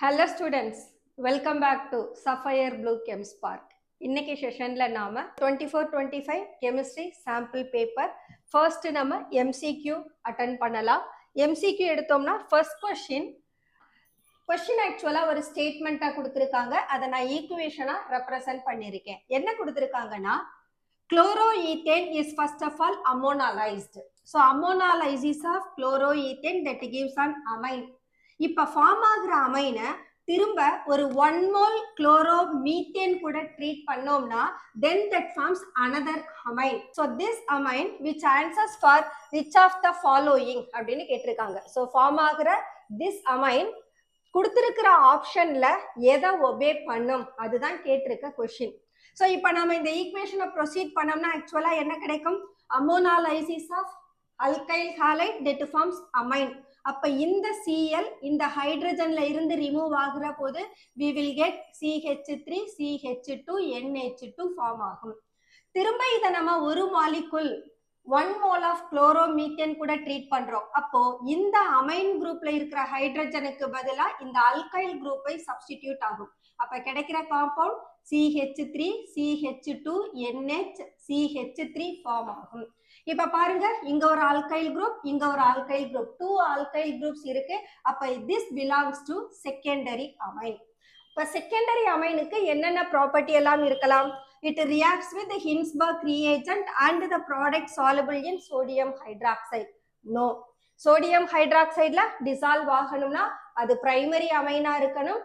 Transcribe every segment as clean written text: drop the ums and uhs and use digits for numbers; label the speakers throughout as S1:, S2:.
S1: Hello students, welcome back to Sapphire Blue Chem Spark. இன்னைக்கு செஷன்ல நாம 24-25 chemistry sample paper first நம்ம MCQ attend பண்ணலாம். MCQ எடுத்தோம்னா first question ஆக்சுவலா ஒரு ஸ்டேட்மெண்டா கொடுத்திருக்காங்க. அதை நான் ஈக்குவேஷனா ரெப்ரசன்ட் பண்ணிருக்கேன். என்ன கொடுத்திருக்காங்கன்னா chloroethane is first of all ammonalized. So ammonolysis of chloroethane that gives an amine. இப்ப ஃபார்ம் ஆகிற அமைனை திரும்ப ஒரு 1 mole chloromethane கூட ட்ரீட் பண்ணோம்னா then that forms another amine. So this amine which answers for which of the following அப்படின்னு கேட்டிருக்காங்க. So form ஆகிற this amine கொடுத்திருக்கிற ஆப்ஷன்ல எதை ஒபே பண்ணும் அதுதான் கேட்டிருக்க கொஸ்டின். ஸோ இப்போ நம்ம இந்த ஈக்குவேஷனை ப்ரொசீட் பண்ணோம்னா ஆக்சுவலா என்ன கிடைக்கும்? Ammonolysis of alkyl halide that forms amine. அப்ப இந்த Cl இந்த ஹைட்ரஜன்ல இருந்து ரிமூவ் ஆகுற போது we will get CH3 CH2 NH2 form ஆகும். திரும்ப இதை நம்ம ஒரு மாலிகுல் 1 mole of chloromethane கூட ட்ரீட் பண்றோம். அப்போ இந்த அமைன் குரூப்ல இருக்கிற ஹைட்ரஜனுக்கு பதிலா இந்த அல்கைல் குரூப்பை சப்ஸ்டிடியூட் ஆகும். அப்ப கிடைக்கிற compound CH3 CH2 NH CH3 form ஆகும். இப்ப பாருங்க, இங்க ஒரு ஆல்கைல் குரூப், இங்க ஒரு ஆல்கைல் குரூப், 2 ஆல்கைல் குரூப்ஸ் இருக்கு. அப்ப this belongs to secondary amine. இப்ப செகண்டரி அமைனுக்கு என்னென்ன ப்ராப்பர்ட்டி எல்லாம் இருக்கலாம்? It reacts with the Hinsberg reagent and the product soluble in sodium hydroxide. No. sodium hydroxide ல dissolve ஆகணும்னா அது பிரைமரி அமைனா இருக்கணும்.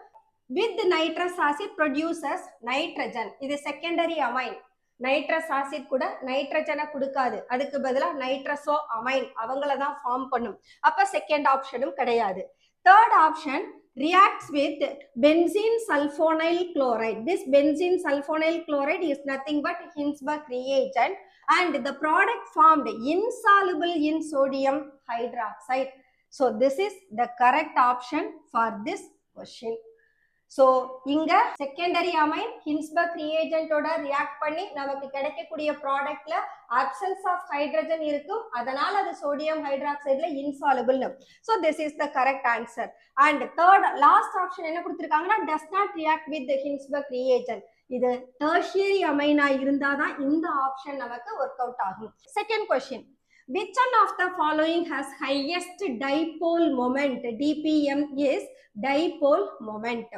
S1: With nitrous acid produces nitrogen. இது secondary amine. நைட்ரஸ் ஆசிட் கூட நைட்ரஜனை கொடுக்காது, அதுக்கு பதிலாக நைட்ரஸோ அமைன் அவங்கள தான் ஃபார்ம் பண்ணும். அப்ப செகண்ட் ஆப்ஷனும் கிடையாது. Third option reacts with benzene sulfonyl chloride. This benzene sulfonyl chloride is nothing but Hinsberg reagent and the product formed insoluble in sodium hydroxide. So this is the correct option for this question. So இங்க secondary amine ஹின்ஸ்பர்க் ரியேஜென்ட்டோட react பண்ணி நமக்கு கிடைக்கக்கூடிய ப்ராடக்ட்ல absence of hydrogen இருக்கும், அதனால அது sodium ஹைட்ராக்சைடுல இன்சாலுபிள். So this is the correct answer. And third last option என்ன கொடுத்திருக்காங்கன்னா does not react with the Hinsberg reagent. இது tertiary அமைனா இருந்தாதான் இந்த ஆப்ஷன் நமக்கு ஒர்க் அவுட் ஆகும். Second question, which one of the following has highest dipole moment? DPM is dipole moment.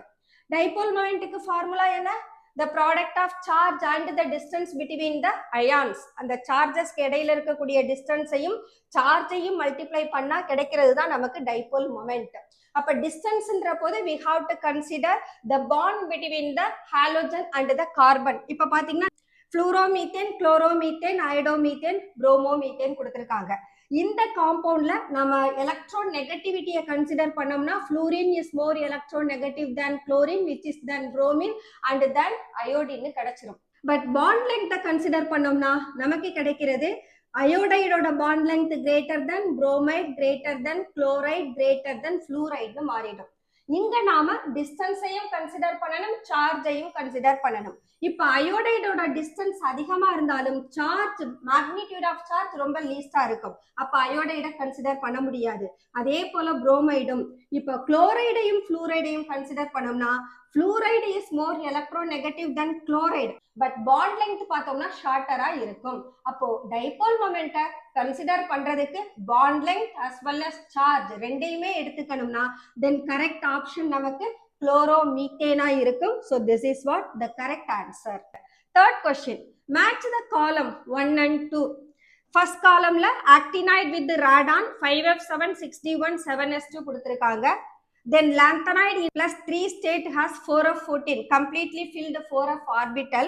S1: Dipole moment க்கு formula என்ன? The product of charge and the distance between the ions. அந்த சார்ஜஸ்க்கு இடையில இருக்கக்கூடிய டிஸ்டன்ஸையும் சார்ஜையும் multiply பண்ணா கிடைக்கிறது தான் நமக்கு டைபோல் மொமெண்ட். அப்ப டிஸ்டன்ஸ்ன்ற போது we have to consider the bond between the halogen and the carbon. இப்ப பாத்தீங்கன்னா fluoromethane, chloromethane, iodomethane, bromomethane கொடுத்திருக்காங்க. இந்த காம்பவுண்ட்ல நம்ம எலக்ட்ரோ நெகட்டிவிட்டியை கன்சிடர் பண்ணோம்னா fluorine is more electronegative than chlorine, which is than bromine and than iodine கிடைச்சிரும். But bond length consider பண்ணோம்னா நமக்கு கிடைக்கிறது அயோடைடோட bond length greater than bromide, greater than chloride, greater than fluoride மாறிடும். இங்க நாம டிஸ்டன்ஸையும் கன்சிடர் பண்ணணும், சார்ஜையும் கன்சிடர் பண்ணணும். இப்ப அயோடைடோட டிஸ்டன்ஸ் அதிகமா இருந்தாலும் சார்ஜ் மேக்னிடியூட் ஆஃப் சார்ஜ் ரொம்ப லீஸ்டா இருக்கும். அப்ப அயோடைட கன்சிடர் பண்ண முடியாது. அதே போல புரோமைடும். இப்ப குளோரைடையும் ஃப்ளூரைடையும் கன்சிடர் பண்ணோம்னா fluoride is more electronegative than chloride, but bond length பார்த்தோம்னா ஷார்ட்டரா இருக்கும். அப்போ டைபோல் மொமெண்ட்டை கன்சிடர் பண்றதுக்கு bond length as well as charge ரெண்டையுமே எடுத்துக்கணும்னா then correct option நமக்கு chloromethane இருக்கும். So this is what the correct answer. Third question, match the column 1 and 2. First columnல actinide with radon 5F761 7S2 கொடுத்திருக்காங்க. Then lanthanide plus 3 state has 4F14, completely filled 4F orbital.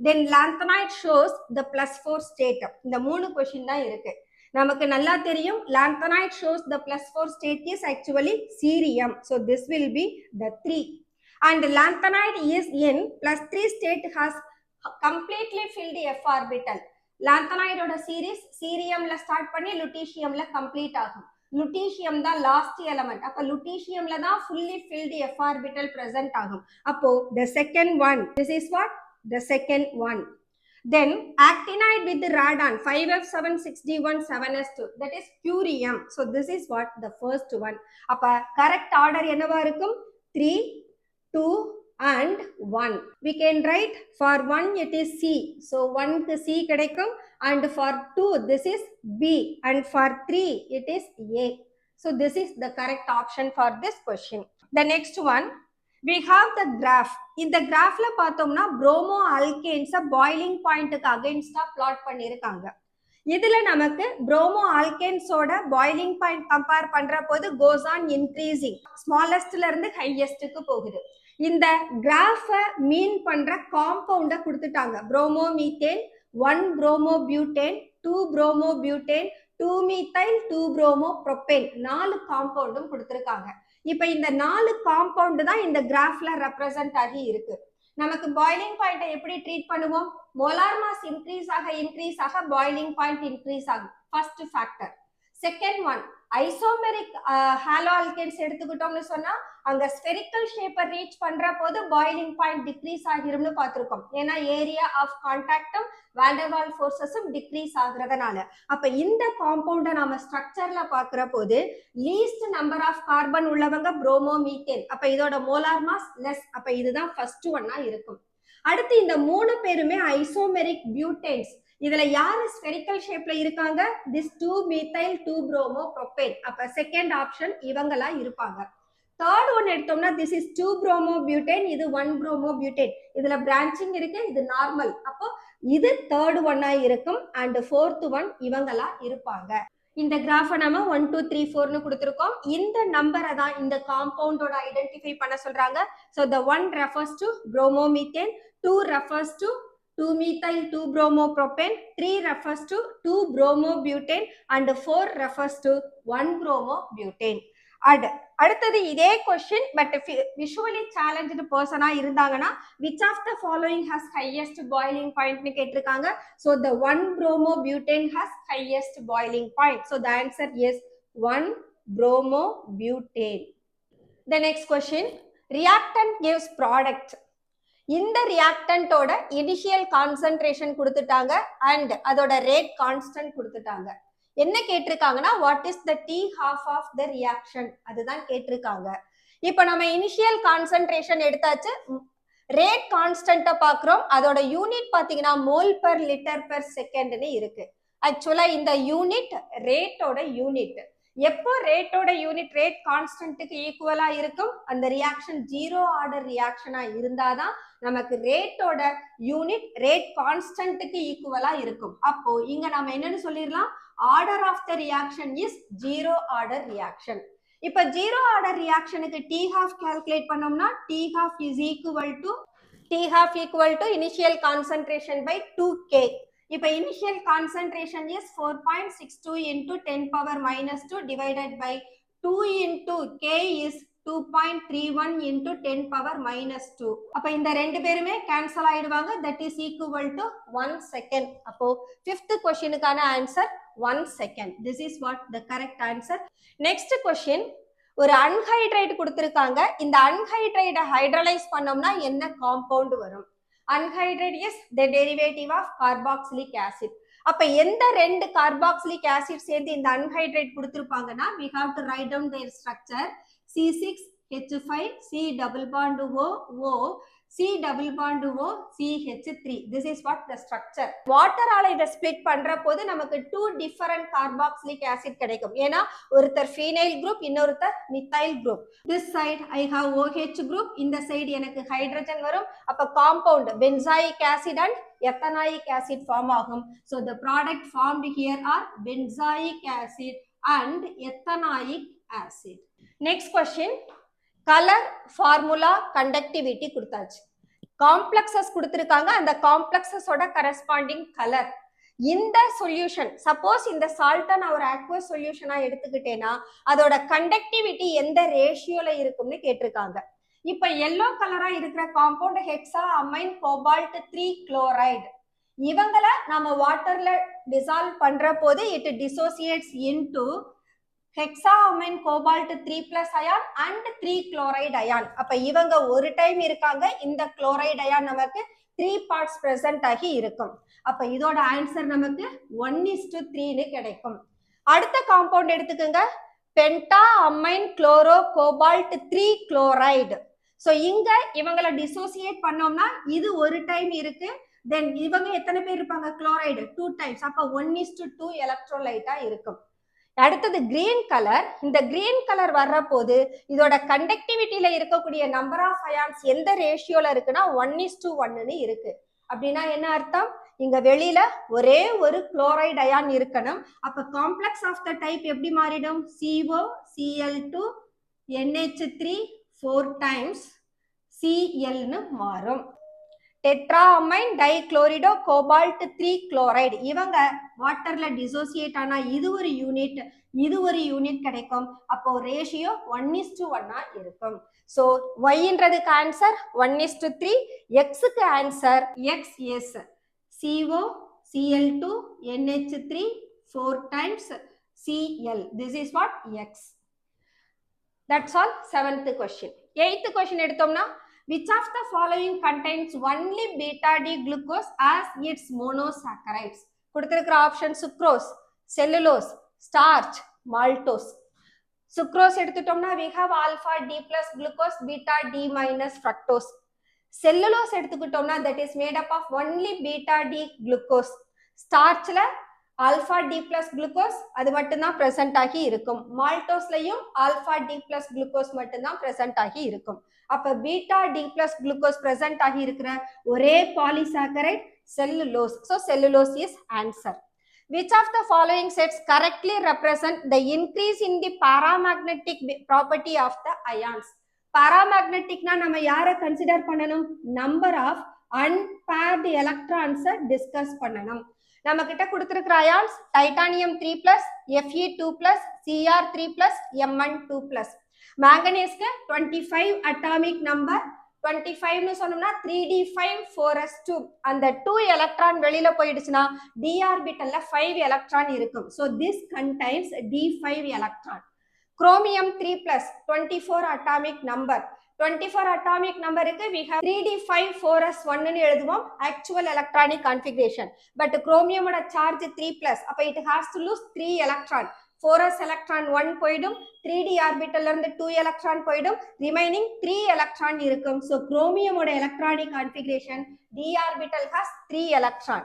S1: Then lanthanide shows the plus 4 state. இந்த மூணு question தான் இருக்கு. நமக்கு நல்லா தெரியும் lanthanide shows the plus 4 state is actually cerium. So this will be the 3. And lanthanide is in plus 3 state has completely filled F orbital. lanthanide ஓட series ceriumல start பண்ணி lutetiumல complete ஆகும். lutetium தான் லாஸ்ட் எலிமெண்ட். அப்ப lutetiumல தான் fully filled F orbital present ஆகும். அப்போ the second one, this is what the second one. Then actinide with radon 5F761 7S2, that is curium. So this is what the first one. அப்ப correct order என்னவா இருக்கும்? 3 2 and 1. We can write for 1 it is C. So 1 க்கு C கிடைக்கும், and for 2 this is B, and for 3 it is A. So this is the correct option for this question. The next one, we have the graph. இந்த கிராஃப்ல பார்த்தோம்னா bromo alkanes boiling point க்கு against plot பண்ணிருக்காங்க. இதுல நமக்கு bromo alkanes ஓட boiling point compare பண்ற போது goes on increasing, smallestல இருந்து highestக்கு போகுது. இந்த கிராஃப மீன் பண்ற காம்பவுண்ட கொடுத்துட்டாங்க. bromomethane, 1 bromobutane, 2 bromobutane, 2 methyl, 2 bromopropane, 4 காம்பவுண்டும் கொடுத்திருக்காங்க. இப்ப இந்த 4 காம்பவுண்ட் தான் இந்த கிராஃப்ல ரெப்ரசன்ட் ஆகி இருக்கு. நமக்கு பாய்லிங் பாயிண்ட எப்படி ட்ரீட் பண்ணுவோம்? மோலார் மாஸ் இன்க்ரீஸ் ஆக பாய்லிங் பாயிண்ட் இன்க்ரீஸ் ஆகும். First factor. Second one, isomeric halo alkanes எடுத்துக்கிட்டோம்னு சொன்னா அங்க ஸ்பெரிக்கல் ஷேப்பை ரீச் பண்ற போது பாய்லிங் பாயிண்ட் டிக்ரீஸ் ஆகிரும்னு பார்த்திருக்கோம். ஏன்னா ஏரியா ஆஃப் கான்டாக்டும் வாண்டர்வால் ஃபோர்ஸஸும் டிக்ரீஸ் ஆகுறதுனால. அப்ப இந்த காம்பவுண்ட நாம ஸ்ட்ரக்சர்ல பாக்குற போது லீஸ்ட் நம்பர் ஆஃப் கார்பன் உள்ளவங்க புரோமோமீத்தேன். அப்ப இதோட மோலார் மாஸ் லெஸ். அப்ப இதுதான் ஃபர்ஸ்ட் ஒன்னா இருக்கும். அடுத்து இந்த 3 பேருமே ஐசோமெரிக் பியூட்டேன்ஸ். இதுல யாரு ஸ்பெரிக்கல் ஷேப்ல இருக்காங்க? this 2 methyl 2 bromopropane. அப்ப செகண்ட் ஆப்ஷன் இவங்களா இருப்பாங்க. தேர்ட் ஒன் எடுத்தோம்னா this is 2 bromobutane, இது 1 bromobutane. இதுல பிரான்ச்சிங் இருக்கு, இது நார்மல். அப்போ இது தேர்ட் ஒன்னா இருக்கும். அண்ட் ஃபோர்த் ஒன் இவங்களா இருப்பாங்க. இந்த கிராஃபை நம்ம 1 2 3 4னு கொடுத்திருக்கோம். இந்த நம்பரை தான் இந்த காம்பவுண்டோட ஐடென்டிஃபை பண்ண சொல்றாங்க. so the 1 refers to bromomethane, 2 refers to 2 methyl 2 bromopropane, 3 refers to 2 bromobutane, and 4 refers to 1 bromobutane. அடுத்தது இதே கொஸ்டின் பட் விஷுவலி சேலஞ்சு பர்சனா இருந்தாங்கன்னா which of the following has highest boiling point னு கேட்டிருக்காங்க. so the 1 bromobutane has highest boiling point. so the answer is 1 bromobutane. The next question, reactant gives product. இந்த ரியாக்டன்டோட initial concentration கொடுத்துட்டாங்க and அதோட rate constant கொடுத்துட்டாங்க. என்ன கேட்டிருக்காங்கன்னா what is the t half of the reaction, அதுதான் கேட்டிருக்காங்க. இப்போ நம்ம இனிஷியல் கான்சென்ட்ரேஷன் எடுத்தாச்சு, ரேட் கான்ஸ்டன்ட்டை பார்க்குறோம். அதோட யூனிட் பார்த்தீங்கன்னா மோல் பெர் லிட்டர் பெர் செகண்ட்னு இருக்கு. ஆக்சுவலா இந்த யூனிட் ரேட்டோட யூனிட். எப்போ ரேட்டோட யூனிட் ரேட் கான்ஸ்டன்ட்டுக்கு ஈக்குவலா இருக்கும்? அந்த ரியாக்ஷன் 0 ஆர்டர் ரியாக்ஷனா இருந்தாதான் நமக்கு ரேட்டோட யூனிட் ரேட் கான்ஸ்டன்ட்டுக்கு ஈக்குவலா இருக்கும். அப்போ இங்க நம்ம என்னன்னு சொல்லிடலாம், order of the reaction is 0 order reaction. இப்ப 0 ஆர்டர் ரியாக்ஷனுக்கு டி ஹாஃப் கால்குலேட் பண்ணோம்னா t half is equal to initial concentration by 2k. இப்ப initial concentration is 4.62 into 10 power minus 2 divided by 2 into k is 2.31 into 10 power minus 2. அப்ப இந்த ரெண்டு பேருமே cancel ஆயிடுவாங்க. that is equal to 1 second. அப்போ fifth questionக்கான answer 1 second. this is what the correct answer. next question, ஒரு anhydride கொடுத்திருக்காங்க. இந்த அன்ஹைட்ரைட hydrolase பண்ணோம்னா என்ன காம்பவுண்ட் வரும்? Anhydride is the derivative of carboxylic acid. அப்ப எந்த ரெண்டு கார்பாக்சிலிக் ஆசிட் சேர்ந்து இந்த anhydride கொடுத்திருப்பாங்கன்னா we have to write down their structure. C6H5 C double bond O O C double bond O CH3. this is what the structure. வாட்டரால இத split பண்ற போது நமக்கு 2 different carboxylic acid கிடைக்கும். ஏன்னா ஒருத்தர் ஃபீனைல் குரூப், இன்னொருத்தர் methyl group. this side I have OH group, இந்த side எனக்கு ஹைட்ரஜன் வரும். அப்ப compound benzoic acid and ethanoic acid form ஆகும். so the product formed here are benzoic acid and ethanoic acid. next question, colour formula conductivity கொடுத்தாச்சு. Complexes கொடுத்திருக்காங்க, அந்த காம்ப்ளெக்ஸஸோட corresponding colour. இந்த solution suppose இந்த சால்ட்டை நான் ஒரு அக்வஸ் சொல்யூஷனா எடுத்துக்கிட்டேன்னா அதோட கண்டக்டிவிட்டி எந்த ரேஷியோல இருக்கும்னு கேட்டிருக்காங்க. இப்ப எல்லோ கலரா இருக்கிற compound hexa amine cobalt 3 chloride. இவங்கள நாம வாட்டர்ல டிசால்வ் பண்ற போது it dissociates into hexammine cobalt 3 plus ion and 3 chloride ion. அப்ப இவங்க ஒரு டைம் இருக்காங்க, இந்த குளோரைடு அயான் நமக்கு 3 parts present ஆகி இருக்கும். அப்ப இதோட ஆன்சர் நமக்கு 1:3 கிடைக்கும். அடுத்த காம்பவுண்ட் எடுத்துக்கோங்க, penta amine chloro cobalt 3 chloride. So இங்க இவங்களை டிசோசியேட் பண்ணோம்னா இது ஒரு டைம் இருக்கு, தென் இவங்க எத்தனை பேர் இருப்பாங்க, குளோரைடு 2 டைம்ஸ், அப்ப 1:2 எலக்ட்ரோலைட்டா இருக்கும். அடுத்தது கிரீன் கலர். இந்த கிரீன் கலர் வர்ற போது இதோட கண்டக்டிவிட்டியில இருக்கக்கூடிய நம்பர் ஆஃப் அயான்ஸ் எந்த ரேஷியோல இருக்குன்னா 1:1 இருக்கு. அப்படின்னா என்ன அர்த்தம், இங்க வெளியில ஒரே ஒரு குளோரைடு அயான் இருக்கணும். அப்ப காம்ப்ளெக்ஸ் ஆஃப் த டைப் எப்படி மாறிடும், CO Cl2 NH3 4 times Cl னு மாறும். டெட்ராமைன் டைக்ளோரிடோ கோபால்ட் 3 குளோரைடு இவங்க வாட்டர்ல டிசோசியேட் ஆனா இது ஒரு யூனிட், இது ஒரு யூனிட் கிடைக்கும். அப்போ ரேஷியோ 1:1 இருக்கும். ஸோ ஒய்ன்றதுக்கு ஆன்சர் 1:3, எக்ஸுக்கு answer XS CO Cl2 NH3 4 times Cl. This is what X. That's all. 7th question. 8th question எடுத்தோம்னா which of the following contains only beta D glucose as its monosaccharides? கொடுத்திருக்கிற option sucrose, cellulose, starch, maltose. Sucrose எடுத்துட்டோம்னா we have alpha D plus glucose, beta D minus fructose. Cellulose எடுத்துக்கிட்டோம்னா that is made up of only beta D glucose. ஸ்டார்ச்ல alpha D plus glucose அது மட்டும்தான் present ஆகி இருக்கும். மால்டோஸ்லயும் alpha D plus glucose மட்டும்தான் present ஆகி இருக்கும். அப்ப beta D plus glucose present ஆகி இருக்கிற ஒரே polysaccharide cellulose. So cellulose is answer. Which of the following sets correctly represent the increase in the paramagnetic property of the ions? Paramagneticனா நம்ம யாரை கன்சிடர் பண்ணணும், number of unpaired electrons discuss பண்ணணும். நம்ம கிட்ட கொடுத்திருக்கிற ions titanium 3+, Fe2+, Cr3+, Mn2+. மேங்கனீஸ்க்கு 25 atomic number, 25 னு சொன்னோம்னா 3d5 4s2. அந்த 2 எலக்ட்ரான் வெளியில போயிடுச்சுன்னா d ஆர்பிட்டல்ல 5 எலக்ட்ரான் இருக்கும். So this contains d5 electron. Chromium 3+, 24 atomic number. 24 atomic numberக்கு we have 3d5 4s1 னு எழுதுவோம் actual electronic configuration. But chromium ஓட charge 3+, அப்ப it has to lose 3 electron. 4s electron 1 போய்டும், 3d orbital இருந்து 2 electron போய்டும், remaining 3 electron இருக்கும். So chromium ஓட electronic configuration d orbital has 3 electron.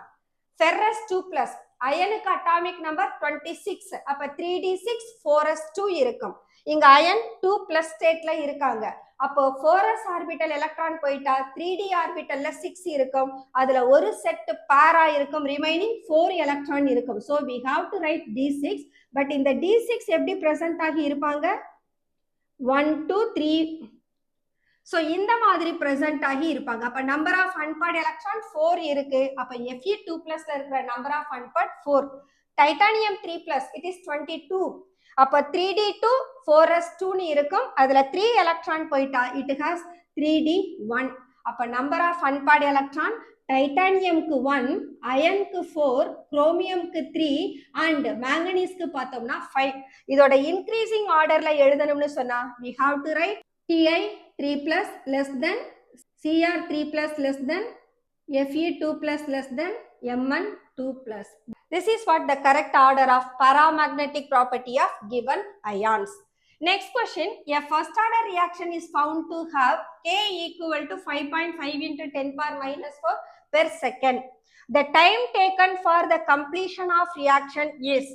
S1: Ferrous 2+, அயனுக்கு atomic number 26, அப்ப 3d6 4s2 இருக்கும். இங்க அயன் 2+ ஸ்டேட்ல இருக்காங்க. அப்போ 4s ஆர்பிட்டல் எலக்ட்ரான் போயிட்டா 3d ஆர்பிட்டல்ல 6 இருக்கும். அதுல ஒரு செட் பேரா இருக்கும், ரிமைனிங் 4 எலக்ட்ரான் இருக்கும். So we have to write d6. But இந்த d6 எப்படி பிரசன்ட் ஆகி இருப்பாங்க, 1 2 3. So இந்த மாதிரி பிரசன்ட் ஆகி இருப்பாங்க. அப்ப நம்பர் ஆஃப் அன்பேர்ட் எலக்ட்ரான் 4 இருக்கு. அப்ப Fe2+ ல இருக்கிற number of unpaired 4. Titanium 3+, it is 22. அப்ப 3d2 4s2 னு இருக்கும். அதுல 3 எலக்ட்ரான் போயிட்டா it has 3d1. அப்ப நம்பர் ஆஃப் அன்பேர்ட் எலக்ட்ரான் டைட்டானியம்க்கு 1, அயனுக்கு 4, குரோமியம்க்கு 3 அண்ட் மேங்கனீஸ்க்கு பார்த்தோம்னா 5. இதோட இன்க்ரீசிங் ஆர்டர்ல எழுதணும்னு சொன்னா we have to write Ti 3+ less than, Cr 3+ less than, Fe2+ less than, Mn 2+. This is what the correct order of paramagnetic property of given ions. Next question, a first order reaction is found to have K equal to 5.5 into 10 power minus 4 per second. The time taken for the completion of reaction is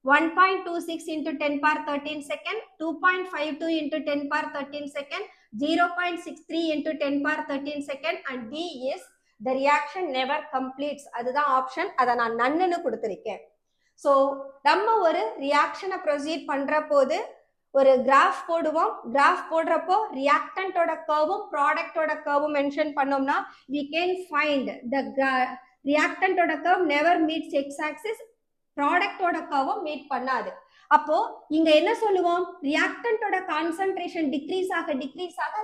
S1: 1.26 into 10 power 13 second, 2.52 into 10 power 13 second, 0.63 into 10 power 13 second, and D is the reaction never completes. அதுதான் option, அதை நான் நன்னு கொடுத்திருக்கேன். So நம்ம ஒரு ரியாக்ஷனை proceed பண்ற போது ஒரு கிராஃப் போடுவோம். கிராஃப் போடுறப்போ ரியாக்டன்டோட கர்வும் ப்ராடக்டோட கர்வும் மென்ஷன் பண்ணோம்னா we can find the reactantோட கர்வ் never meets x-axis, ப்ராடக்டோட கர்வும் மீட் பண்ணாது. அப்போ இங்க என்ன சொல்லுவோம், ரியாக்டன்டோட கான்சென்ட்ரேஷன் டிக்ரீஸ் ஆக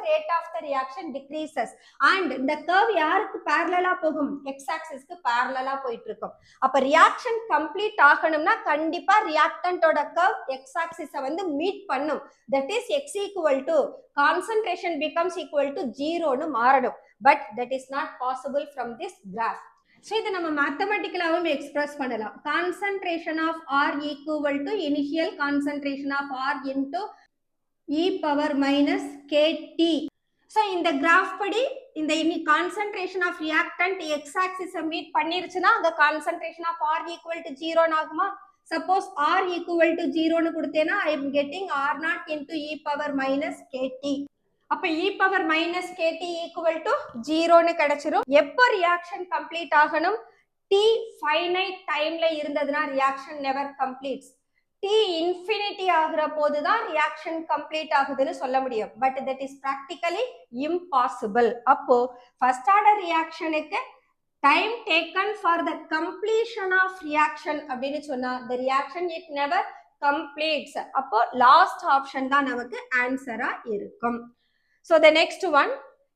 S1: rate of the reaction decreases. And இந்த கர்வ் யாருக்கு பேரலலா போகும், எக்ஸ் ஆக்சிஸ்க்கு பேரலலா போயிட்டு இருக்கும். அப்ப ரியாக்ஷன் கம்ப்ளீட் ஆகணும்னா கண்டிப்பா ரியாக்டன்டோட கர்வ் எக்ஸ் ஆக்சிஸை வந்து மீட் பண்ணும். That is x equal to concentration becomes equal to 0னு மாறணும். But that is not possible from this graph. So இதை நம்ம மேத்தமெட்டிக்கலாகவும் எக்ஸ்பிரஸ் பண்ணலாம். Concentration of R equal to initial concentration of R into e power minus k t. So இந்த graph படி இந்த concentration of reactant x axis meet பண்ணிருச்சுனா அங்க concentration of R equal to 0 ஆகுமா? Suppose R equal to 0 னு கொடுத்தேனா I am getting R0 into e power minus kt. அப்ப e power minus kt equal to 0 னு கிடைச்சிரும். எப்ப reaction complete ஆகணும்? T finite timeல இருந்ததுனா reaction never completes. T infinity ஆகுற போதுதான் reaction complete ஆகுதுன்னு சொல்ல முடியும். But that is practically impossible. அப்போ first order reactionக்கு time taken for the completion of reaction அப்படின்னு சொன்னா the reaction it never completes. அப்போ last option தான் நமக்கு answer-ஆ இருக்கும். So the next one,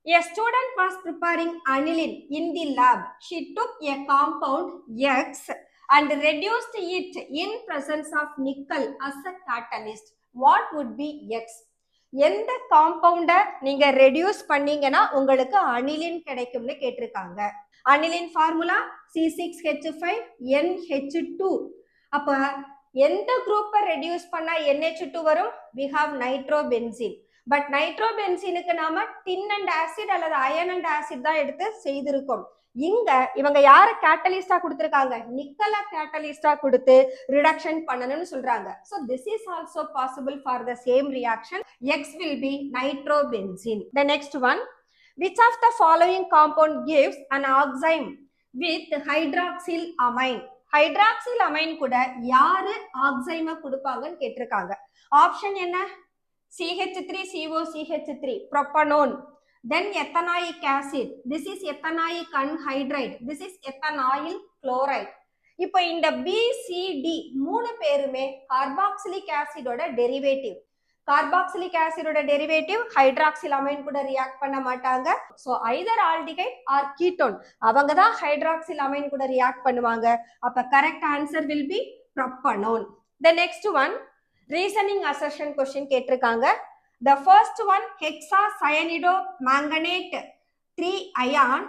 S1: a student was preparing aniline in the lab. She took a compound X and reduced it in presence of nickel as a catalyst. What would be X? எந்த காம்பவுண்ட நீங்க reduce பண்ணீங்கன்னா உங்களுக்கு aniline கிடைக்கும்னு கேட்டிருக்காங்க. Aniline formula C6H5NH2. அப்ப எந்த குரூப்பை reduce பண்ணா NH2 வரும்? We have nitrobenzene. பட் நைட்ரோபென்சீனுக்கு நாம டின் அண்ட் ஆசிட் அல்லது அயன் அண்ட் ஆசிட் தான் எடுத்து செய்திருக்கோம். இங்க இவங்க யார கேட்டலிஸ்டா கொடுத்திருக்காங்க? நிக்கல கேட்டலிஸ்டா கொடுத்து ரிடக்ஷன் பண்ணணும்னு சொல்றாங்க. So this is also possible for the same reaction. X will be nitrobenzene. The next one, which of the following compound gives an oxime with hydroxyl amine? Hydroxyl amine கூட யாரு ஆக்சைமை கொடுப்பாங்கன்னு கேட்டிருக்காங்க. ஆப்ஷன் என்ன? CH3COCH3, propanone. Then ethanoic acid. This is ethanoic anhydride. This is ethanoyl chloride. இப்போ இந்த BCD மூணு பேருமே carboxylic ஆசிடோட டெரிவேட்டிவ். கார்பாக்சிலிக் ஆசிடோட டெரிவேட்டிவ் ஹைட்ராக்சில் கூட ரியாக்ட் பண்ண மாட்டாங்க. So either aldehyde or ketone அவங்க தான் ஹைட்ராக்சில் அமைன் கூட ரியாக்ட் பண்ணுவாங்க. அப்ப correct answer will be propanone. The next one, reasoning assertion question கேட்டிருக்காங்க. The first one, hexacyanide 3 ion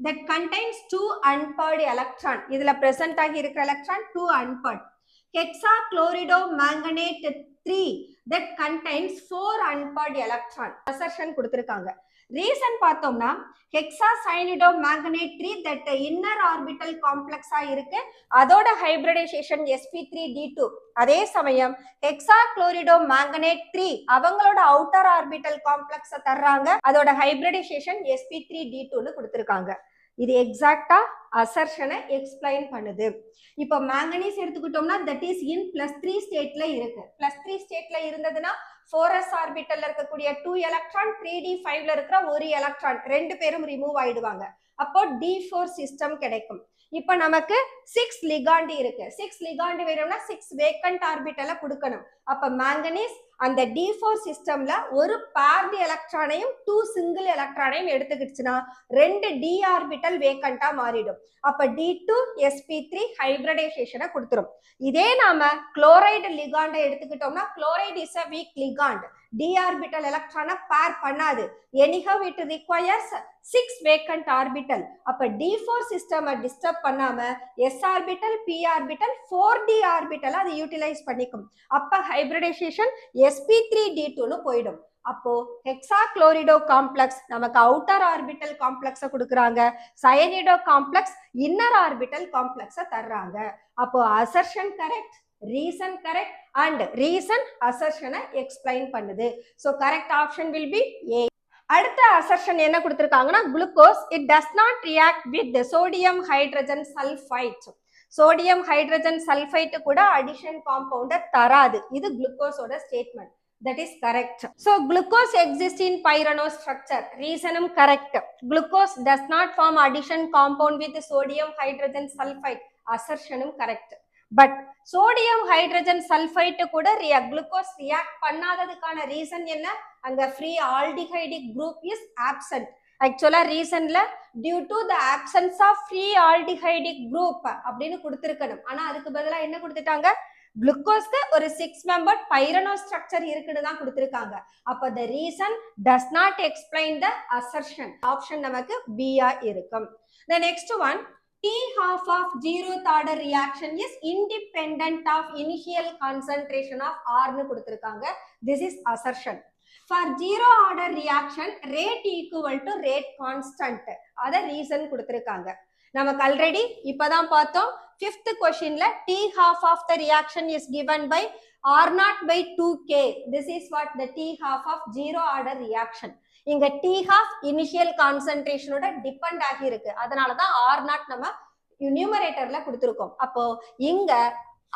S1: that contains 2 unpaired electron. இதுல present ஆகி இருக்கிற electron 2 unpaired. Hexachloridomanganate 3 that contains 4 unpaired electron. Assertion கொடுத்திருக்காங்க. Reason பார்த்தோம்னா hexacyanide 3 that inner orbital complex இருக்கு, அதோட hybridization sp3d2. அதே சமயம் hexachloridomanganate 3 அவங்களோட outer orbital complex தர்றாங்க, அதோட hybridization sp3d2 னு கொடுத்திருக்காங்க. இது எக்ஸாக்ட்டா அசர்ஷனை எக்ஸ்பிளைன் பண்ணுது. இப்போ மேங்கனீஸ் எடுத்துக்கிட்டோம்னா that is in +3 ஸ்டேட்ல இருக்கு. +3 ஸ்டேட்ல இருந்ததுன்னா 4s ஆர்பிட்டல்ல இருக்கக்கூடிய 2 எலக்ட்ரான் 3d5ல இருக்கிற ஒரு எலக்ட்ரான் ரெண்டு பேரும் ரிமூவ் ஆயிடுவாங்க. அப்போ d4 சிஸ்டம் கிடைக்கும். இப்போ நமக்கு 6 லிகாண்ட் இருக்கு. 6 லிகாண்ட் வேணும்னா 6 வேக்கன்ட் ஆர்பிட்டல கொடுக்கணும். அப்ப மேங்கனீஸ் அந்த d4 சிஸ்டம்ல ஒரு பேர்டு எலக்ட்ரானையும் 2 சிங்கிள் எலக்ட்ரானையும் எடுத்துக்கிடுச்சுன்னா 2 d ஆர்பிட்டல் வேக்கண்டா மாறிடும். அப்ப d2 sp3 ஹைபிரிடைசேஷனை கொடுத்துரும். இதே நாம குளோரைடு லிகாண்டை எடுத்துக்கிட்டோம்னா chloride is a weak ligand. d orbital எலக்ட்ரானை பேர் பண்ணாது. anyhow it requires 6 vacant orbital. அப்ப d4 சிஸ்டம் டிஸ்டர்ப் பண்ணாம s orbital p orbital 4d orbital அதை யூட்டிலைஸ் பண்ணிக்கும். அப்ப ஹைபிரிடைசேஷன் sp3d2 னு போய்டும். அப்போ ஹெக்ஸாக்ளோரிடோ காம்ப்ளெக்ஸ் நமக்கு அவுட்டர் ஆர்பிட்டல் காம்ப்ளெக்ஸ கொடுக்கறாங்க, சயனிடோ காம்ப்ளெக்ஸ் இன்னர் ஆர்பிட்டல் காம்ப்ளெக்ஸ தர்றாங்க. அப்போ assertion correct, reason correct and reason assertion explain பண்ணுது. So correct option will be A. அடுத்த assertion என்ன கொடுத்திருக்காங்கன்னா glucose it does not react with the sodium hydrogen sulfite. sodium hydrogen sulfite கூட addition compound தராது. இது glucose ஓட statement. That is correct. So glucose exists in pyranose structure. Reason correct. Glucose does not form addition compound with the sodium hydrogen sulfite. Assertion correct. But sodium hydrogen sulfite கூட glucose react பண்ணாததுக்கான reason என்ன? அங்க free aldehydic group is absent. Actually reasonல due to the absence of free aldehydic group அப்படின்னு கொடுத்திருக்கணும். ஆனா அதுக்கு பதிலா என்ன கொடுத்துட்டாங்க? குளுக்கோஸ்க்கு ஒரு 6 membered pyranose structure இருக்குன்னு தான் கொடுத்திருக்காங்க. அப்ப the reason does not explain the assertion. Option நமக்கு B ஆ இருக்கும். The next one, T half of zeroth order reaction is independent of initial concentration of R னு கொடுத்திருக்காங்க. This is assertion. For zero order reaction, rate equal to rate constant. அத reason கொடுத்திருக்காங்க. நமக்கு already இப்பதான் பார்த்தோம். Fifth questionல T half of the reaction is given by R0 by 2K. This is what the T half of zero order reaction. இங்க T half initial concentration ஓட depend ஆகி இருக்கு. அதனாலதான் R0 நம்ம numeratorல கொடுத்திருக்கோம். அப்போ இங்க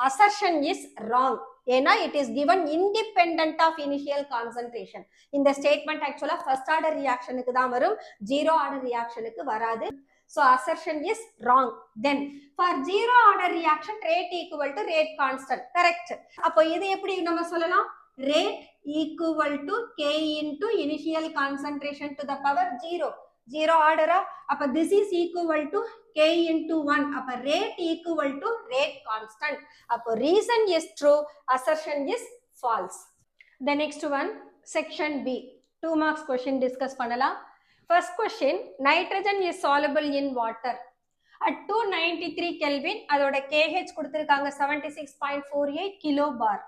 S1: assertion is wrong. ஏன்னா it is given independent of initial concentration. இந்த statement actually first order reactionக்கு தான் வரும், zero order reactionக்கு வராது. So assertion is wrong. Then for zero order reaction rate equal to rate constant. Correct. அப்போ இது எப்படி நம்ம சொல்லலாம்? Rate equal to K into initial concentration to the power 0. Zero order. அப்போ this is equal to K into 1. அப்போ rate equal to rate constant. அப்போ reason is true, assertion is false. The next one, section B. 2 marks question discuss பண்ணலாம். First question, nitrogen is soluble in water. At 293 Kelvin, அதோட KH கொடுத்திருக்காங்க 76.48 kilobar.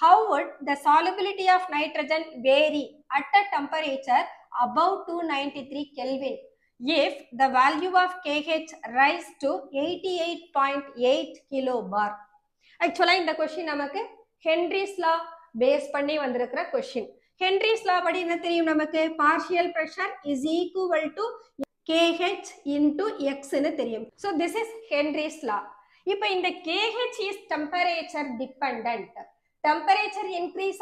S1: How would the solubility of nitrogen vary at a temperature above 293 Kelvin if the value of KH rise to 88.8 kilobar? Actually, இந்த question நமக்கு Henry's law base பண்ணி வந்திருக்கிற question. Henry's law படி என்ன தெரியும் நமக்கு? Partial pressure is equal to KH into X ன்னு தெரியும். So this is Henry's law. இப்போ இந்த KH is temperature dependent. Temperature increase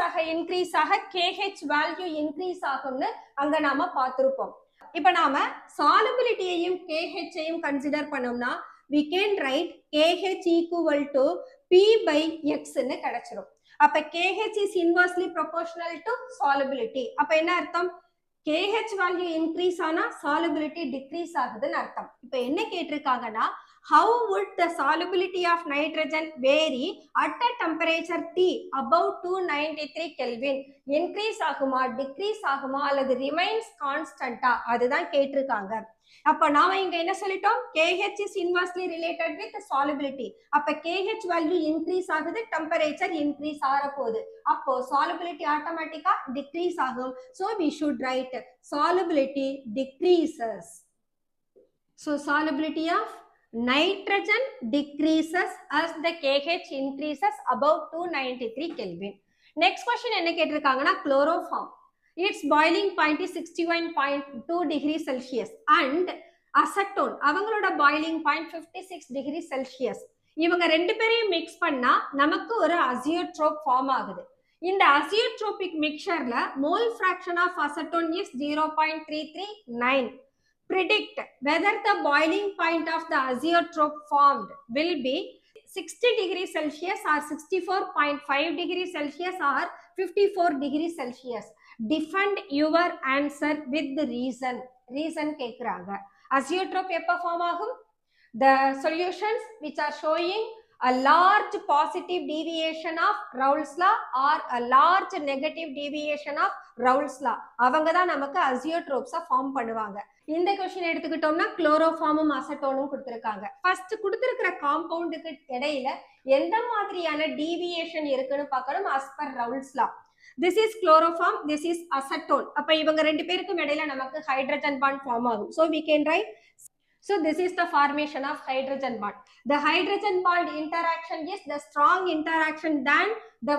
S1: ஆக KH value increase ஆகும்னு அங்க நாம பார்த்திருப்போம். இப்போ நாம solubility-யையும் KH-யையும் consider பண்ணோம்னா we can write KH equal to P by X ன்னு கிடைச்சிரும். அப்ப KH is inversely proportional to solubility. அப்ப என்ன அர்த்தம்? KH value increase ஆனா solubility decrease ஆகுதுன்னு அர்த்தம். இப்ப என்ன கேட்டிருக்காங்கன்னா, how would the solubility of nitrogen vary at a temperature T above 293 Kelvin? Increase ஆகுமா, decrease ஆகுமா, அல்லது remains constant-ஆ? அதுதான் கேட்டிருக்காங்க. அப்ப நாம இங்க என்ன சொல்லிட்டோம்? KH is inversely related with solubility. அப்ப KH value increase ஆகுது, temperature increase ஆற போகுது. அப்போ solubility automatically decrease ஆகும். So we should write solubility decreases. So solubility of nitrogen decreases as the KH increases above 293 Kelvin. Next question என்ன கேட்டிருக்காங்கன்னா, chloroform. Its boiling point is 61.2 degrees Celsius and acetone அவங்களோட boiling point 56 degrees Celsius. இவங்க ரெண்டு பேரையும் mix பண்ணா நமக்கு ஒரு அசியோட்ரோப் form ஆகுது. இந்த அசியோட்ரோபிக் மிக்சர்ல mole fraction of acetone is 0.339. Predict whether the boiling point of the azeotrope formed will be 60 degrees Celsius or 64.5 degrees Celsius or 54 degrees Celsius. Defend your answer with the reason. Reason கேக்குறாங்க. Azeotrope எப்ப form ஆகும்? The solutions which are showing a large positive deviation of Raoult's law or a large negative deviation of Raoult's law. அவங்க தான் நமக்கு அசியோட்ரோப்ஸா form பண்ணுவாங்க. இந்த question எடுத்துக்கிட்டோம்னா குளோரோஃபார்மும் அசட்டோனும் கொடுத்திருக்காங்க. ஃபர்ஸ்ட் கொடுத்திருக்கிற காம்பவுண்டுக்கு இடையில எந்த மாதிரியான டீவியேஷன் இருக்குன்னு பார்க்கணும் as per Raoult's law. This is chloroform, this is acetone. அப்ப இவங்க ரெண்டு பேருக்கும் இடையில நமக்கு ஹைட்ரஜன் பாண்ட் ஃபார்ம் ஆகும். So we can write, so this is the formation of hydrogen bond. The hydrogen bond interaction is the strong interaction than the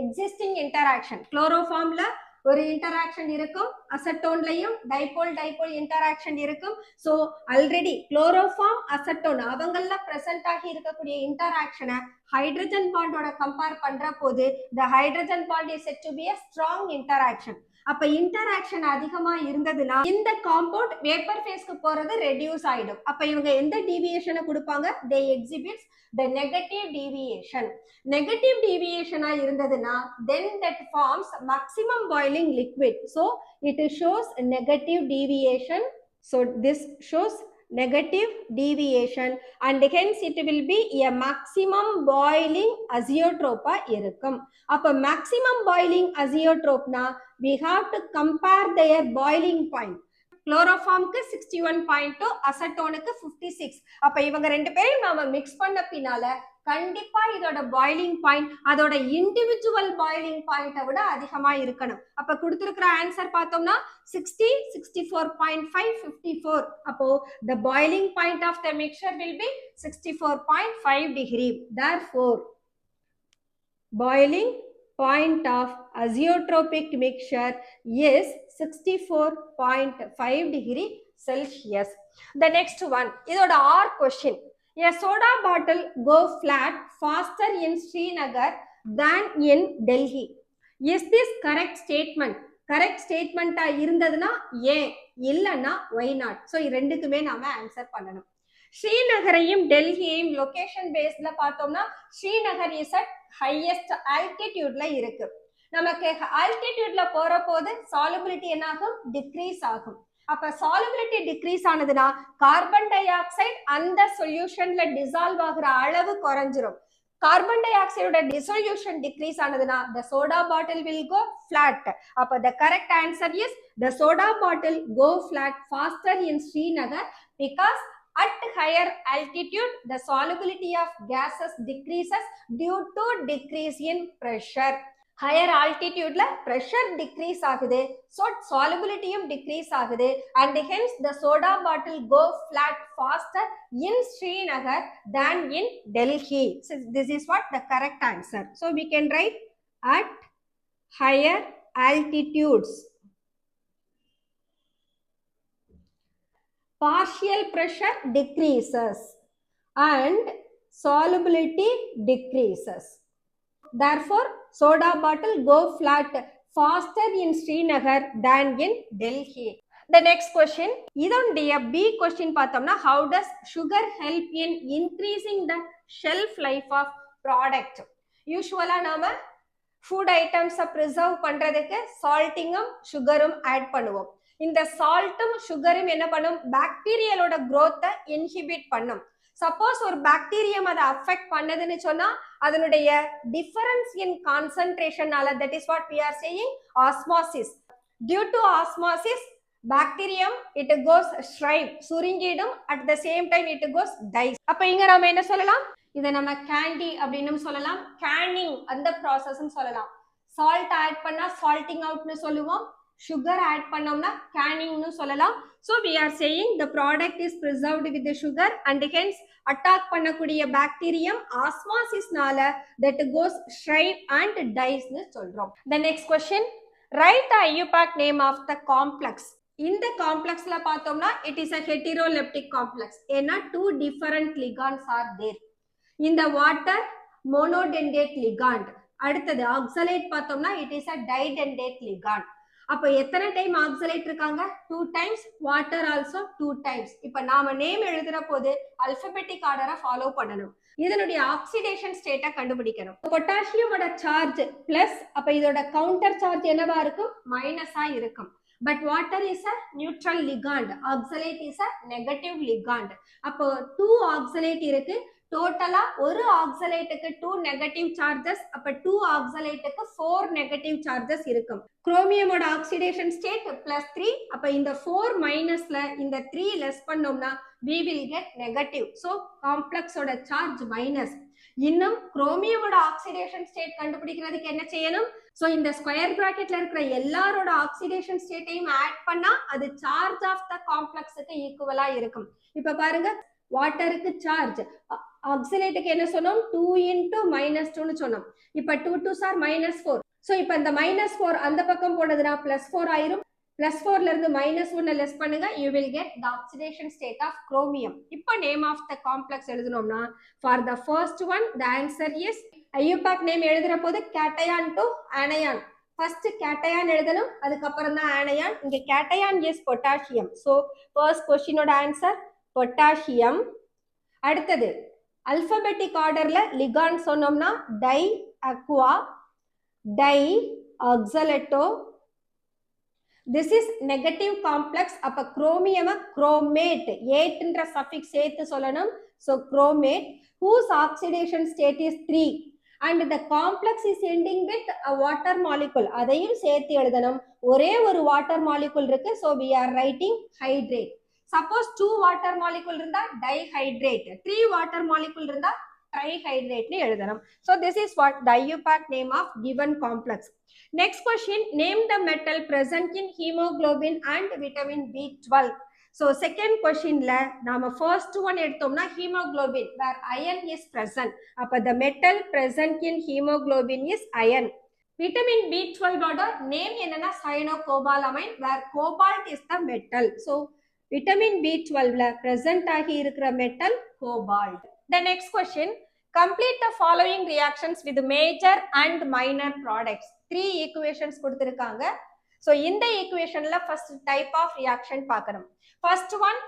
S1: existing interaction. Chloroformல ஒரு interaction இருக்கும், அசட்டோன்லயும் dipole interaction இருக்கும். சோ ஆல்ரெடி குளோரோஃபார்ம் அசட்டோன் அவங்கள present ஆகி இருக்கக்கூடிய இன்டராக்ஷனை hydrogen பாண்டோட compare பண்ற போது the hydrogen bond is said to be a strong interaction. அப்ப interaction அதிகமா இருந்ததுன்னா இந்த காம்பவுண்ட் வேப்பர் ஃபேஸ்க்கு போறது ரெடியூஸ் ஆயிடும். அப்ப இவங்க எந்த டீவியேஷனை கொடுப்பாங்க? they exhibits the negative deviation. Negative deviation இருந்ததுன்னா then that forms maximum boiling liquid. So it shows negative deviation. So this shows negative deviation and hence it will be a maximum boiling azeotrope இருக்கும். அப்ப maximum boiling azeotrope-னா we have to compare their boiling point. குளோரோஃபார்முக்கு 61.2, அசட்டோனுக்கு 56. அப்ப இவங்க ரெண்டு பேரையும் நாம mix பண்ண பின்னால கண்டிப்பா இதோட பாயிலிங் பாயிண்ட் அதோட இண்டிவிஜுவல் பாயிலிங் பாயிண்ட்டை விட அதிகமா இருக்கணும். அப்ப கொடுத்திருக்கிற ஆன்சர் பார்த்தோம்னா 60, 64.5, 54. அப்போ the boiling point of the mixture will be 64.5 degree. Therefore, boiling point of azeotropic mixture is 64.5 degree Celsius. The next one, இதோட R question. A soda bottle go flat faster in Srinagar than in Delhi. Is this correct statement? Correct ஸ்டேட்மெண்டா இருந்ததுன்னா ஏன், இல்லைன்னா Y not. So ரெண்டுக்குமே நாம answer பண்ணணும். ஸ்ரீநகரையும் டெல்லியையும் location பேஸ்ல பார்த்தோம்னா ஸ்ரீநகர் இஸ் அட் ஹையஸ்ட் ஆல்டிடியூட்ல இருக்கு. நமக்கு ஆல்டிடியூட்ல போற போது சாலுபிலிட்டி என்ன ஆகும், டிக்ரீஸ் ஆகும். அப்ப சாலுபிலிட்டி டிக்ரீஸ் ஆனதுன்னா கார்பன் டை ஆக்சைடு அந்த சொல்யூஷன்ல டிசால்வ் ஆகுற அளவு குறைஞ்சிரும். கார்பன் டை ஆக்சைடோட டிசொல்யூஷன் டிக்ரீஸ் ஆனதுன்னா the soda bottle will go flat. அப்ப the correct answer is the soda bottle go flat faster in Srinagar because at higher altitude the solubility of gases decreases due to decrease in pressure. higher altitudeல pressure decrease ஆகுது, so solubilityயும் decrease ஆகுது, and hence the soda bottle go flat faster in Srinagar than in Delhi. So this is what the correct answer. So we can write at higher altitudes partial pressure decreases and solubility decreases. Therefore, soda bottle go flat faster in Srinagar than in Delhi. The next question, இதோடைய B question பார்த்தோம்னா how does sugar help in increasing the shelf life of product? யூசுவலா நாம food ஐட்டம்ஸை preserve பண்றதுக்கு சால்ட்டிங்கும் சுகரும் add பண்ணுவோம். இந்த சால்ட்டும் சுகரும் என்ன பண்ணும், பாக்டீரியலோட growth-ஐ இன்ஹிபிட் பண்ணும். சப்போஸ் ஒரு பாக்டீரியம் அதை அஃபெக்ட் பண்ணதுன்னு சொன்னா அதனுடைய டிஃபரன்ஸ் இன் கான்சென்ட்ரேஷனால, that is what we are saying osmosis. Due to osmosis bacterium it goes shrive, சுருங்கிடும், at the same time it goes dies. அப்ப இங்க நாம என்ன சொல்லலாம், இதை நம்ம கேண்டி அப்படின்னு சொல்லலாம், கேனிங் அந்த ப்ராசஸ்ன்னு சொல்லலாம். சால்ட் ஆட் பண்ணா சால்ட்டிங் அவுட்னு சொல்லுவோம், சுகர் ஆட் பண்ணோம்னா கேனிங்னு சொல்லலாம். So we are saying the product is preserved with the sugar and hence attack பண்ணக்கூடிய bacterium ஆஸ்மாசிஸ்னால that goes shrive and dies னு சொல்றோம். The next question, write the IUPAC name of the complex. இந்த காம்ப்ளெக்ஸ்ல பார்த்தோம்னா it is a heteroleptic complex. ஏன்னா two different ligands are there. இந்த water monodendate ligand. அடுத்தது oxalate பார்த்தோம்னா it is a didendate ligand. அப்ப எத்தனை டைம் ஆக்சலேட் இருக்காங்க, 2 times, water also 2 times. இப்ப நாம நேம் எழுதுற போது அல்பபெட்டிக் ஆர்டரை ஃபாலோ பண்ணணும். இதனுடைய ஆக்சிடேஷன் ஸ்டேட்டை கண்டுபிடிக்கணும். பொட்டாசியமோட சார்ஜ் பிளஸ், அப்ப இதோட கவுண்டர் சார்ஜ் என்னவா இருக்கும், மைனஸா இருக்கும். But water is a neutral ligand, oxalate is a negative ligand. அப்போ 2 ஆக்சலேட் இருக்கு, டோட்டலா ஒரு ஆக்சலேட்டுக்கு 2 நெகட்டிவ் சார்ஜஸ், அப்ப 2 ஆக்சலேட்டுக்கு 4 நெகட்டிவ் சார்ஜஸ் இருக்கும். குரோமியமோட ஆக்சிடேஷன் ஸ்டேட் +3, அப்ப இந்த 4 மைனஸ்ல இந்த 3 லெஸ் பண்ணோம்னா we will get negative. So காம்ப்ளெக்ஸோட சார்ஜ் மைனஸ். இன்னும் குரோமியமோட ஆக்சிடேஷன் ஸ்டேட் கண்டுபிடிக்கிறதுக்கு என்ன செய்யணும், சோ இந்த ஸ்கொயர் பிராக்கெட்ல இருக்கிற எல்லாரோட ஆக்சிடேஷன் ஸ்டேட்டையும் ஆட் பண்ணா அது சார்ஜ் ஆஃப் த காம்ப்ளெக்ஸுக்கு ஈக்குவலா இருக்கும். இப்ப பாருங்க, வாட்டருக்கு சார்ஜ், ஆக்சிலேட்டுக்கு என்ன சொன்னோம், 2 into -2னு சொன்னோம். இப்ப 2 2s are -4. சோ இப்ப இந்த -4 அந்த பக்கம் போனதுனா +4 ஆயிரும். +4ல இருந்து -1 லெஸ் பண்ணுங்க, you will get the oxidation state of chromium. இப்ப நேம் ஆஃப் த காம்ப்ளெக்ஸ் எழுதணும்னா for the first one the answer is IUPAC name எழுதுற போது cation to anion. first cation எழுதணும், அதுக்கு அப்புறம் தான் anion. இங்க cation is potassium. so first question ஓட ஆன்சர் பொட்டாசியம். அடுத்தது அல்பபெட்டிக் ஆர்டர்ல லிகாண்ட் சொன்னோம்னா di aqua, di oxalato. This is negative complex. அப்ப குரோமியம் குரோமேட், ஏட்ன்ற சஃபிக்ஸ் சேர்த்து சொல்லணும். so chromate whose oxidation state is 3 and the complex is ending with a water molecule. அதையும் சேர்த்து எழுதணும். ஒரே ஒரு வாட்டர் மாலிகுல் இருக்கு, so we are writing hydrate. Suppose 2 water molecule இருந்தா டைஹைட்ரேட், 3 வாட்டர் மாலிகுல் இருந்தா trihydrate னு எழுதணும். So this is what the IUPAC name of given complex. Next question, name the metal present in hemoglobin and vitamin B12. So second question la nama first one எடுத்தோம்னா hemoglobin where iron is present. அப்ப the metal present in hemoglobin is iron. Vitamin B12 ஓட name என்னன்னா cyanocobalamin where cobalt is the metal. So vitamin B12 ல present ஆகி இருக்கிற metal cobalt. The next question, complete the following reactions with major and minor products. 3 equations கொடுத்திருக்காங்க. So இந்த equationல first type of reaction பார்க்கணும். First one,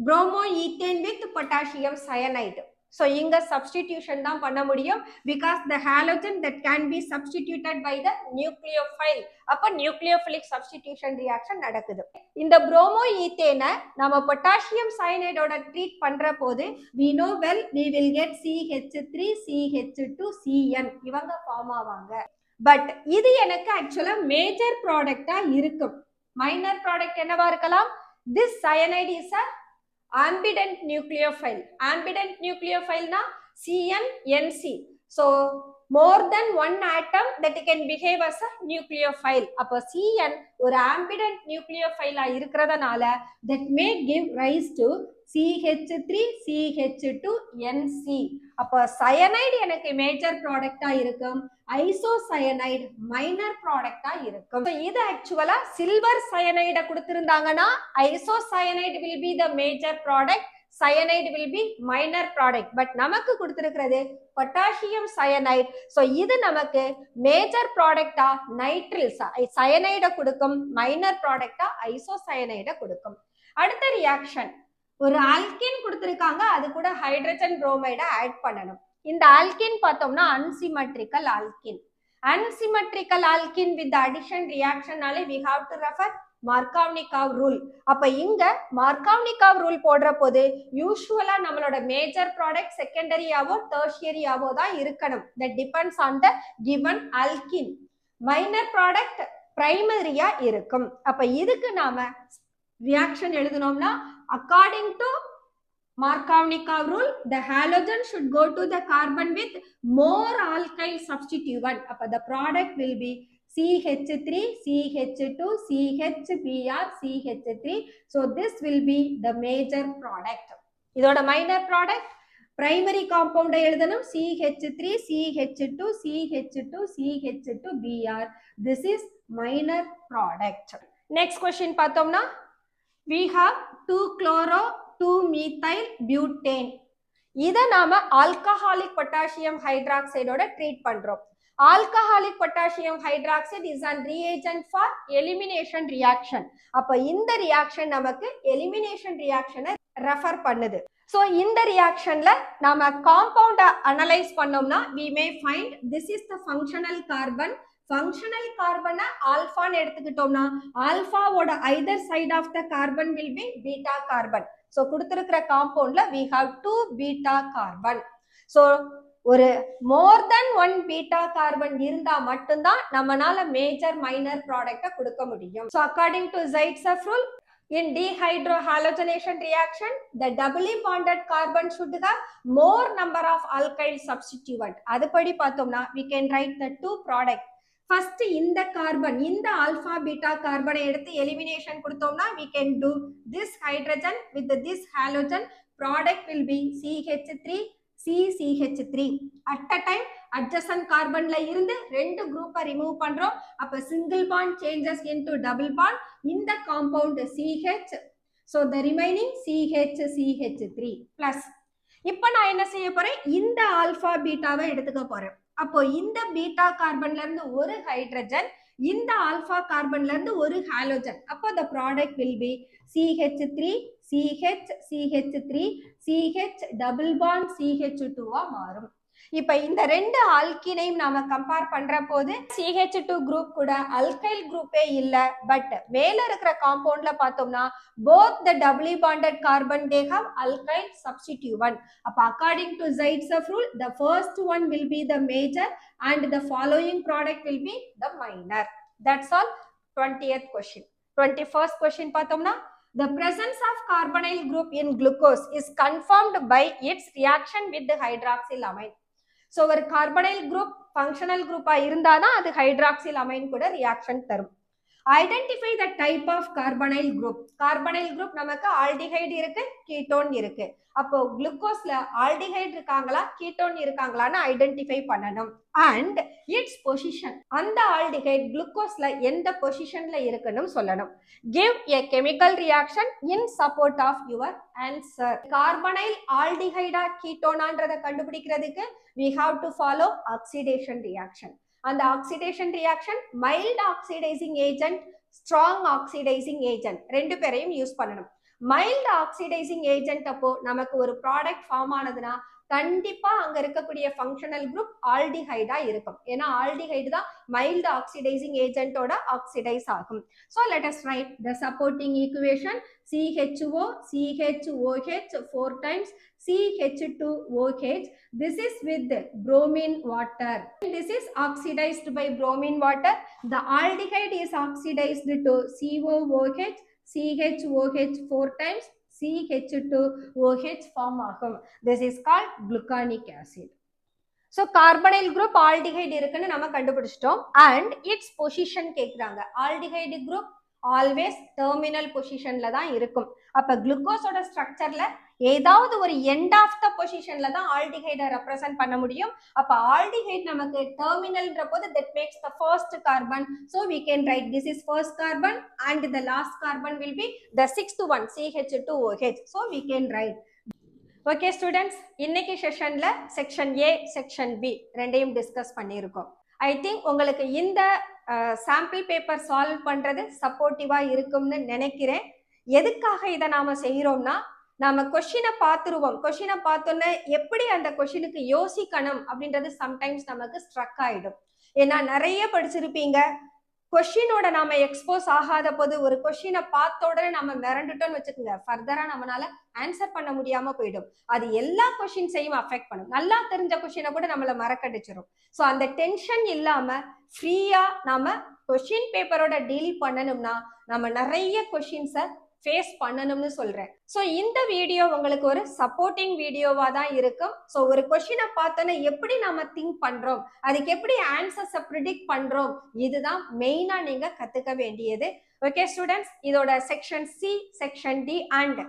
S1: bromoethane with potassium cyanide. So இங்க substitution தான் பண்ண முடியும் because the halogen that can be substituted by the nucleophile. அப்ப nucleophilic substitution reaction நடக்குது. இந்த bromoethane நம்ம potassium cyanide ஓட treat பண்ற போது we know well we will get CH3 CH2 CN இவங்க ஃபார்ம் ஆவாங்க. பட் இது எனக்கு ஆக்சுவலா மேஜர் ப்ராடக்டா இருக்கும். மைனர் ப்ராடக்ட் என்னவா இருக்கலாம்? This cyanide is a ambident nucleophile. Ambident nucleophile na CN-NC. So more than one atom that can behave as a nucleophile. அப்ப CN ஒரு ambident nucleophile இருக்கிறதுனால that may give rise to CH3 CH2 NC. அப்ப cyanide எனக்கு major product இருக்கும், isocyanide minor product இருக்கும். So இது actually silver cyanide கொடுத்திருந்தாங்கன்னா isocyanide will be the major product, cyanide will be minor product. But நமக்கு கொடுத்திருக்கிறது potassium cyanide. So இது நமக்கு major product nitriles cyanide கொடுக்கும், minor product isocyanide கொடுக்கும். அடுத்த reaction, ஒரு alkene கொடுத்திருக்காங்க, அது கூட hydrogen bromide ஆட் பண்ணணும். இந்த alkene பார்த்தோம்னா unsymmetrical alkene. Unsymmetrical alkene with the addition reaction நாலே we have to refer Markovnikov rule. அப்ப இங்க Markovnikov rule போடுற போது யூசுவலா நம்மளோட மேஜர் ப்ராடக்ட் செகண்டரியாவோ டெர்ஷியரியாவோ தான் இருக்கணும். that depends on the given alkene. Minor product பிரைமரியா இருக்கும். அப்ப இதுக்கு நாம reaction எழுதணும்னா according to Markovnikov rule, the halogen should go to the carbon with more alkyl substituent. Appa the product will be CH3, CH2, CHBr, CH3. So this will be the major product. Idoda minor product, primary compound எழுதணும் CH3, CH2, CH2, CH2Br. This is minor product. Next question பார்த்தோம்னா we have 2-chloro 2-methyl butane. இதை நாம alcoholic potassium ஹைட்ராக்சைடோட treat பண்றோம். Alcoholic potassium hydroxide is an reagent for elimination reaction. அப்ப இந்த reaction நமக்கு elimination ரியாக்ஷனை refer பண்ணுது. So இந்த ரியாக்ஷன்ல நாம காம்பவுண்ட அனலைஸ் பண்ணோம்னா we may find this is the functional carbon. Functional carbon alpha எடுத்துக்கிட்டோம்னா alpha-ஓட either side of the carbon will be beta carbon. So கொடுத்திருக்கிற காம்பவுண்ட்ல we have 2 beta carbon. So ஒரு more than 1 beta carbon இருந்தா மட்டும்தான் நம்மனால major minor product கொடுக்க முடியும். So according to Zaitsev rule, in dehydrohalogenation reaction, the doubly bonded carbon should have more number of alkyl substituent. அதுபடி பார்த்தோம்னா we can write the two product. First இந்த carbon, இந்த alpha beta carbon எடுத்து elimination கொடுத்தோம்னா we can do this hydrogen with this halogen. Product will be CH3 CCH3. At a time adjacent carbon ல இருந்து ரெண்டு group remove பண்றோம். அப்ப single bond changes into double bond in the compound CH. So the remaining CH3 plus. இப்ப நான் என்ன செய்ய போறேன், இந்த alpha beta-வை எடுத்துக்க போறேன். அப்போ இந்த பீட்டா கார்பன்ல இருந்து ஒரு ஹைட்ரஜன், இந்த ஆல்பா கார்பன்ல இருந்து ஒரு ஹாலோஜன். அப்போ the product will be CH3 CH CH3 CH double bond CH2 மாறும். இப்ப இந்த ரெண்டு ஆல்கினையும் நாம கம்பேர் பண்ற போது CH2 குரூப் கூட அல்கைல் குரூப்பே இல்ல. பட் மேல இருக்கிற காம்பவுண்ட்ல பார்த்தோம்னா both the doubly bonded carbon they have alkyl substituent. அப்ப according to Zaitsev rule, the first one will be the major and the following product will be the minor. That's all. 20th question. 21st question பார்த்தோம்னா The presence of carbonyl group in glucose is confirmed by its reaction with the hydroxylamine. So ஒரு carbonyl group functional group இருந்தாதான் அது hydroxylamine கூட reaction தரும். Identify the type of carbonyl group. Carbonyl group நமக்கு aldehyde இருக்கு, ketone இருக்கு. அப்போ குளுக்கோஸ்ல ஆல்டிஹைட் இருக்காங்களா, கீட்டோன் இருக்காங்களான்னு ஐடென்டிஃபை பண்ணணும். அண்ட் இட்ஸ் பொசிஷன், அந்த ஆல்டிஹைட் குளுக்கோஸ்ல எந்த பொசிஷன்ல இருக்குன்னு சொல்லணும். Give a chemical reaction in support of your answer. Carbonyl ஆல்டிஹைடா கீட்டோனான்றதை கண்டுபிடிக்கிறதுக்கு we have to follow oxidation reaction. அந்த oxidation reaction mild oxidising agent, strong oxidising agent ரெண்டு பேரையும் யூஸ் பண்ணணும். மைல்ட் ஆக்சிடைசிங் ஏஜென்ட் அப்போ நமக்கு ஒரு ப்ராடக்ட் ஃபார்ம் ஆனதுன்னா கண்டிப்பா அங்க இருக்கக்கூடிய ஃபங்க்ஷனல் குரூப் ஆல்டிஹைடா இருக்கும். ஏன்னா ஆல்டிஹைடு தான் மைல்ட் ஆக்சிடைசிங் ஏஜென்ட்டோட ஆக்சிடைஸ் ஆகும். So let us write the supporting equation. CHO CHOH 4 times CH2OH. This is with bromine water. This is oxidized by bromine water. The aldehyde is oxidized to COOH, CHOH 4 times CH2OH form ஆகும். This is called gluconic acid. So carbonyl group aldehyde இருக்குன்னு நம்ம கண்டுபிடிச்சிட்டோம். And its position கேக்குறாங்க. aldehyde group always terminal positionல தான் இருக்கும். அப்ப குளுக்கோஸோட ஸ்ட்ரக்சர்ல ஏதாவது ஒரு end of the positionல தான் aldehyde represent பண்ண முடியும். அப்ப aldehyde நமக்கு terminalன்ற போது that makes the first carbon. So we can write this is first carbon and the last carbon will be the sixth one, CH2OH. So we can write. Okay students, இன்னைக்கு செஷன்ல section A, section B ரெண்டையும் discuss பண்ணியிருக்கோம். I think உங்களுக்கு இந்த sample paper solve பண்றது சப்போர்ட்டிவா இருக்கும்னு நினைக்கிறேன். எதுக்காக இதை நாம செய்யறோம்னா, நாம கொஸ்டினை பார்த்துருவோம். கொஸ்டினை பார்த்தோன்னே எப்படி அந்த கொஸ்டினுக்கு யோசிக்கணும் அப்படின்றது சம்டைம்ஸ் நமக்கு ஸ்ட்ரக் ஆயிடும். ஏன்னா நிறைய படிச்சிருப்பீங்க, கொஸ்டினோட நாம எக்ஸ்போஸ் ஆகாத போது ஒரு கொஸ்டினை பார்த்த உடனே நம்ம மிரண்டுட்டோம்னு வச்சுக்கோங்க, ஃபர்தரா நம்மளால ஆன்சர் பண்ண முடியாம போயிடும். அது எல்லா கொஸ்டின்ஸையும் அஃபெக்ட் பண்ணும். நல்லா தெரிஞ்ச கொஸ்டினை கூட நம்மள மறக்கடிச்சிடும். ஸோ அந்த டென்ஷன் இல்லாம ஃப்ரீயா நாம கொஸ்டின் பேப்பரோட டீல் பண்ணணும்னா நம்ம நிறைய கொஸ்டின்ஸை ஃபேஸ் பண்ணணும்னு சொல்றேன். ஸோ இந்த வீடியோ உங்களுக்கு ஒரு சப்போர்ட்டிங் வீடியோவா தான் இருக்கும். ஸோ ஒரு கொஸ்டினை பார்த்தோன்னா எப்படி நம்ம திங்க் பண்றோம், அதுக்கு எப்படி ஆன்சர்ஸை ப்ரிடிக்ட் பண்றோம், இதுதான் மெயினா நீங்க கத்துக்க வேண்டியது. ஓகே ஸ்டூடெண்ட்ஸ், இதோட section C, section D and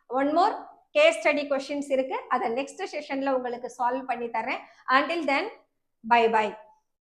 S1: one more case study questions இருக்கு. அதை நெக்ஸ்ட் செஷன்ல உங்களுக்கு சால்வ் பண்ணி தரேன். Until then, bye bye.